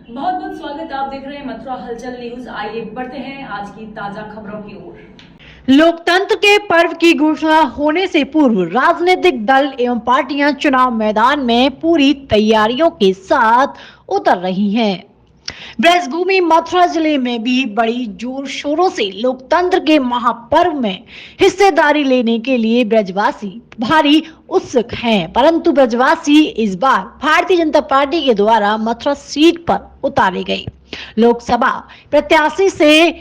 बहुत बहुत स्वागत। आप देख रहे हैं मथुरा हलचल न्यूज। आइए बढ़ते हैं आज की ताजा खबरों की ओर। लोकतंत्र के पर्व की घोषणा होने से पूर्व राजनीतिक दल एवं पार्टियां चुनाव मैदान में पूरी तैयारियों के साथ उतर रही हैं। ब्रजभूमि मथुरा जिले में भी बड़ी जोर शोरों से लोकतंत्र के महापर्व में हिस्सेदारी लेने के लिए ब्रजवासी भारी उत्सुक हैं, परंतु ब्रजवासी इस बार भारतीय जनता पार्टी के द्वारा मथुरा सीट पर उतारे गए लोकसभा प्रत्याशी से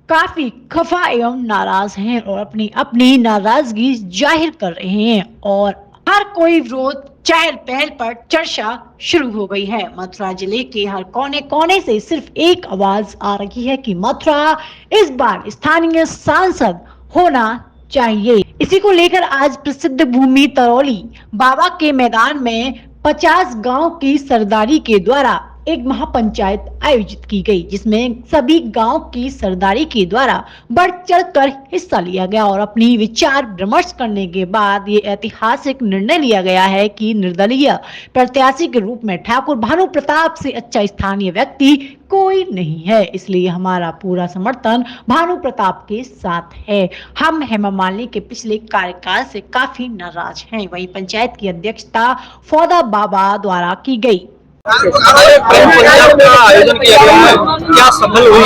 काफी खफा एवं नाराज हैं और अपनी अपनी नाराजगी जाहिर कर रहे हैं और हर कोई विरोध चहल पहल पर चर्चा शुरू हो गई है। मथुरा जिले के हर कोने कोने से सिर्फ एक आवाज आ रही है कि मथुरा इस बार स्थानीय सांसद होना चाहिए। इसी को लेकर आज प्रसिद्ध भूमि तरौली बाबा के मैदान में 50 गांव की सरदारी के द्वारा एक महापंचायत आयोजित की गई, जिसमें सभी गांव की सरदारी के द्वारा बढ़ चढ़कर हिस्सा लिया गया और अपनी विचार विमर्श करने के बाद ये ऐतिहासिक निर्णय लिया गया है कि निर्दलीय प्रत्याशी के रूप में ठाकुर भानु प्रताप से अच्छा स्थानीय व्यक्ति कोई नहीं है, इसलिए हमारा पूरा समर्थन भानु प्रताप के साथ है। हम हेमा मालिनी के पिछले कार्यकाल से काफी नाराज हैं। वहीं पंचायत की अध्यक्षता फौदा बाबा द्वारा की गई। आयोजन किया गया है, क्या सफल हुई?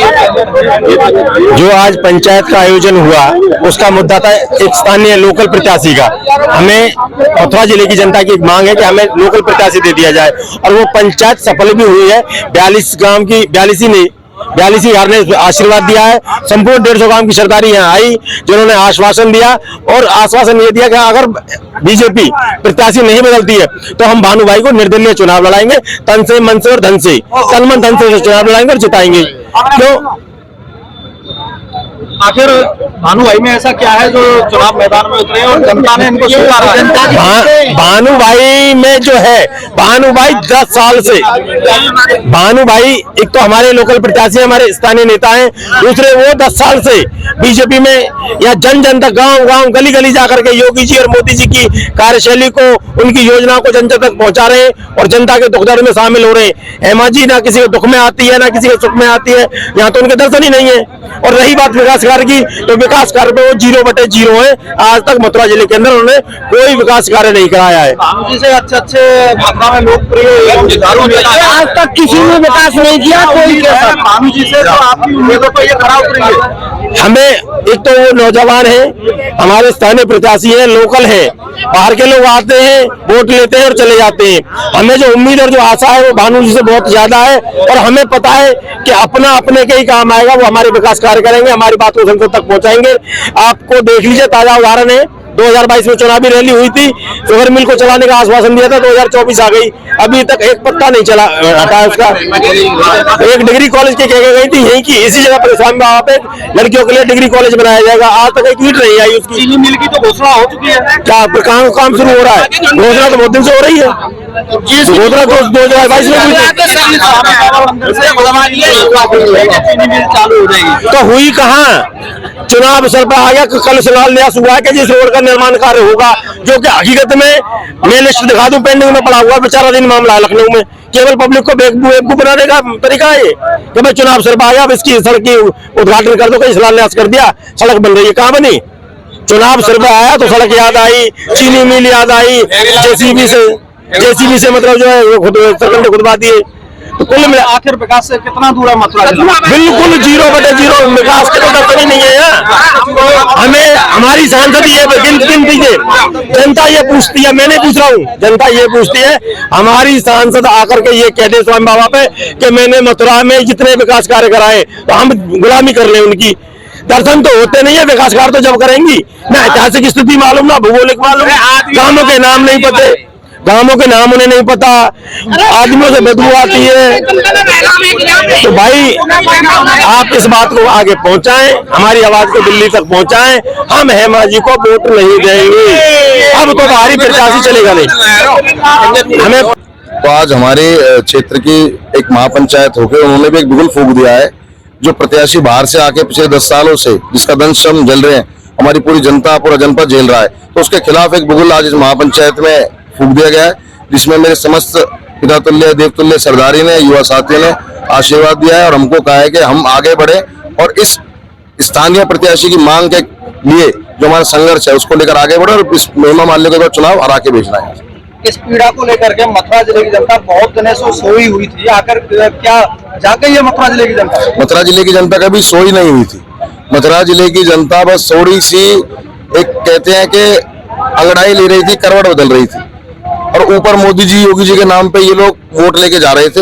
जो आज पंचायत का आयोजन हुआ उसका मुद्दा था एक स्थानीय लोकल प्रत्याशी का। हमें मथुरा जिले की जनता की एक मांग है कि हमें लोकल प्रत्याशी दे दिया जाए और वो पंचायत सफल भी हुई है। 42 गांव की 42 यार ने आशीर्वाद दिया है। संपूर्ण 150 गांव की सरदारी यहाँ आई जिन्होंने आश्वासन दिया और आश्वासन ये दिया कि अगर बीजेपी प्रत्याशी नहीं बदलती है तो हम भानु भाई को निर्दलीय चुनाव लड़ाएंगे, तन से मन से और धन से, तन मन धन से चुनाव लड़ाएंगे और जिताएंगे। क्यों आखिर भानु भाई में ऐसा क्या है जो चुनाव मैदान में उतरे और जनता ने इनको स्वीकारा है? भानु भाई में जो है, भानु भाई 10 साल से, भानु भाई एक तो हमारे लोकल प्रत्याशी हमारे स्थानीय नेता हैं, दूसरे वो 10 साल से बीजेपी में या जन जन तक गांव गांव गली गली जाकर के योगी जी और मोदी जी की कार्यशैली को, उनकी योजनाओं को जनता तक पहुंचा रहे हैं और जनता के दुख दर्द में शामिल हो रहे हैं। हेमा जी ना किसी के दुख में आती है ना किसी के सुख में आती है, यहाँ तो उनके दर्शन ही नहीं है। और रही बात विकास कार्य की, तो विकास कार्य पे वो 0/0 है। आज तक मथुरा जिले के अंदर उन्होंने कोई विकास कार्य नहीं कराया है। भानु जी से अच्छे मथुरा में लोकप्रिय आज तक किसी ने विकास नहीं किया। कोई भानु जी से तो आपकी उम्मीदों पर ये खरा उतरेंगे। हमें एक तो वो नौजवान है, हमारे स्थानीय प्रत्याशी है, लोकल है, बाहर के लोग आते हैं, वोट लेते हैं और चले जाते हैं। हमें जो उम्मीद और जो आशा है वो भानु जी से बहुत ज्यादा है और हमें पता है कि अपना अपने के ही काम आएगा। वो हमारे विकास कार्य करेंगे, हमारी बात को संसद तक पहुंचाएंगे। आपको देख लीजिए, ताजा उदाहरण है 2022 में चुनावी रैली हुई थी, शुगर मिल को चलाने का आश्वासन दिया था, 2024 आ गई, अभी तक एक पत्ता नहीं चला हटा उसका। एक डिग्री कॉलेज के कह गई थी यहीं की, इसी जगह पर स्वामी बाबा पे लड़कियों के लिए डिग्री कॉलेज बनाया जाएगा। आज तक एक ईंट नहीं आई उसकी। चीनी मिल की तो घोषणा हो चुकी है, क्या काम शुरू हो रहा है? घोषणा तो बहुत दिन से हो रही है। घोषणा तो 2022 में हुई तो हुई कहाँ? चुनाव सर पर आ गया, कल शिलान्यास हुआ है कि जिस रोड का निर्माण कार्य होगा, जो कि हकीकत में मैं लिस्ट दिखा दूं पेंडिंग में पड़ा हुआ बेचारा दिन मामला है लखनऊ में। केवल पब्लिक को बेवकूफ बनाने का तरीका है कि भाई चुनाव सर पर आ गया, अब इसकी सड़क की उद्घाटन कर दो, कहीं शिलान्यास कर दिया, सड़क बन रही है। कहाँ बनी? चुनाव सर पर आया तो सड़क याद आई, चीनी मिल याद आई, जेसीबी से मतलब जो है वो खुदवा दिए। तो कुल मिला आखिर विकास से कितना दूर है मथुरा जिला? बिल्कुल 0/0 विकास का तो ही नहीं है। हमें हमारी सांसद ये जनता ये पूछती है, मैं नहीं पूछ रहा हूँ, जनता ये पूछती है, हमारी सांसद आकर के ये कह दे स्वामी बाबा पे कि मैंने मथुरा में जितने विकास कार्य कराए तो हम गुलामी कर लें उनकी। दर्शन तो होते नहीं है, विकास कार्य तो जब करेंगी ना ऐतिहासिक स्थिति मालूम, ना भूगोलिक मालूम, गांवों के नाम नहीं पते, गांवों के नाम उन्हें नहीं पता, आदमियों से बदबू आती है। तो भाई आप इस बात को आगे पहुंचाएं, हमारी आवाज को दिल्ली तक पहुंचाएं। हम हेमा जी को वोट नहीं देंगे, अब तो बाहरी प्रत्याशी चलेगा नहीं हमें। तो आज हमारे क्षेत्र की एक महापंचायत होकर उन्होंने भी एक बिगुल फूंक दिया है। जो प्रत्याशी बाहर से आके पिछले 10 सालों से जिसका दंश श्रम झेल रहे हैं, हमारी पूरी जनता पूरा जनपद झेल रहा है, तो उसके खिलाफ एक बिगुल आज इस महापंचायत में फूंक दिया गया है, जिसमें मेरे समस्त पिता तुल्य देवतुल्य सरदारी ने, युवा साथी ने आशीर्वाद दिया है और हमको कहा है कि हम आगे बढ़े और इस स्थानीय प्रत्याशी की मांग के लिए जो हमारा संघर्ष है उसको लेकर आगे बढ़े और इस हेमा मालिनी को चुनाव हरा के भेजना है। इस पीड़ा को लेकर के मथुरा जिले की जनता बहुत दिनों से सोई हुई थी, आकर क्या जाग गई है मथुरा जिले की जनता? मथुरा जिले की जनता कभी सोई नहीं हुई थी। मथुरा जिले की जनता बस थोड़ी सी एक कहते हैं कि अंगड़ाई ले रही थी, करवट बदल रही थी और ऊपर मोदी जी योगी जी के नाम पे ये लोग वोट लेके जा रहे थे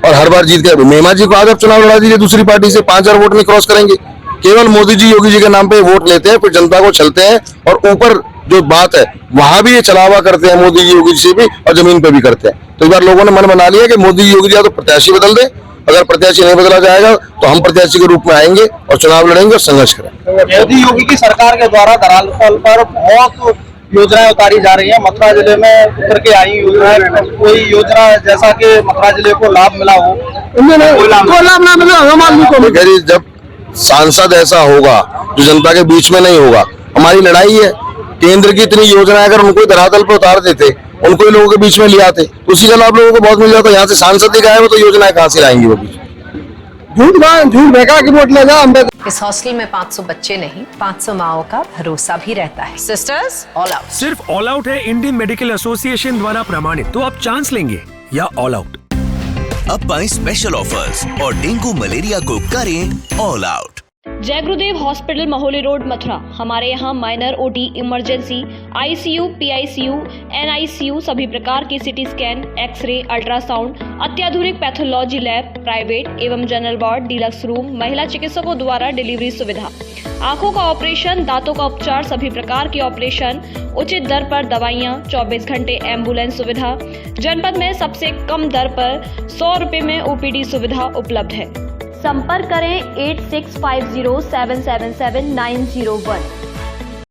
और हर बार जीत गए। मेमा जी को आज आप चुनाव लड़ा दीजिए दूसरी पार्टी से, 5000 वोट नहीं क्रॉस करेंगे। केवल मोदी जी योगी जी के नाम पे वोट लेते हैं, फिर जनता को छलते हैं और ऊपर जो बात है वहां भी ये छलावा करते हैं मोदी जी योगी जी से भी और जमीन पे भी करते हैं। तो इस बार लोगों ने मन बना लिया कि मोदी जी योगी जी या तो प्रत्याशी बदल दे, अगर प्रत्याशी नहीं बदला जाएगा तो हम प्रत्याशी के रूप में आएंगे और चुनाव लड़ेंगे और संघर्ष करेंगे। मोदी योगी की सरकार के द्वारा धरातल पर बहुत योजनाएं उतारी जा रही हैं, मथुरा जिले में उतर के आई योजनाएं, कोई योजना जैसा कि मथुरा जिले को लाभ मिला हो? लाभ ना मिला आम आदमी को। जब सांसद ऐसा होगा जो जनता के बीच में नहीं होगा, हमारी लड़ाई है। केंद्र की इतनी योजना अगर उनको धरातल पर उतार देते, उनको ही लोगों के बीच में ले आते तो उसी का लाभ लोगों को बहुत मिल जाता। यहाँ से सांसद ही गायब हो तो योजनाएं कहाँ से आएंगी? वो भी झूठ बेका की वोट ले जा। इस हॉस्टल में 500 बच्चे नहीं 500 माओ का भरोसा भी रहता है। Sisters all out. सिर्फ ऑल आउट है इंडियन मेडिकल एसोसिएशन द्वारा प्रमाणित, तो आप चांस लेंगे या ऑल आउट। अब पाएं स्पेशल ऑफर्स और डेंगू मलेरिया को करें ऑल आउट। जय गुरुदेव हॉस्पिटल महोली रोड मथुरा। हमारे यहाँ minor, OT, emergency, ICU, PICU, NICU, सभी प्रकार की सिटी स्कैन, एक्सरे, अल्ट्रासाउंड, अत्याधुनिक पैथोलॉजी लैब, प्राइवेट एवं जनरल वार्ड, डिलक्स रूम, महिला चिकित्सकों द्वारा डिलीवरी सुविधा, आंखों का ऑपरेशन, दांतों का उपचार, सभी प्रकार के ऑपरेशन, उचित दर पर दवाइयाँ, 24 घंटे एम्बुलेंस सुविधा। जनपद में सबसे कम दर पर 100 रुपए में ओपीडी सुविधा उपलब्ध है। संपर्क करें 8650777901।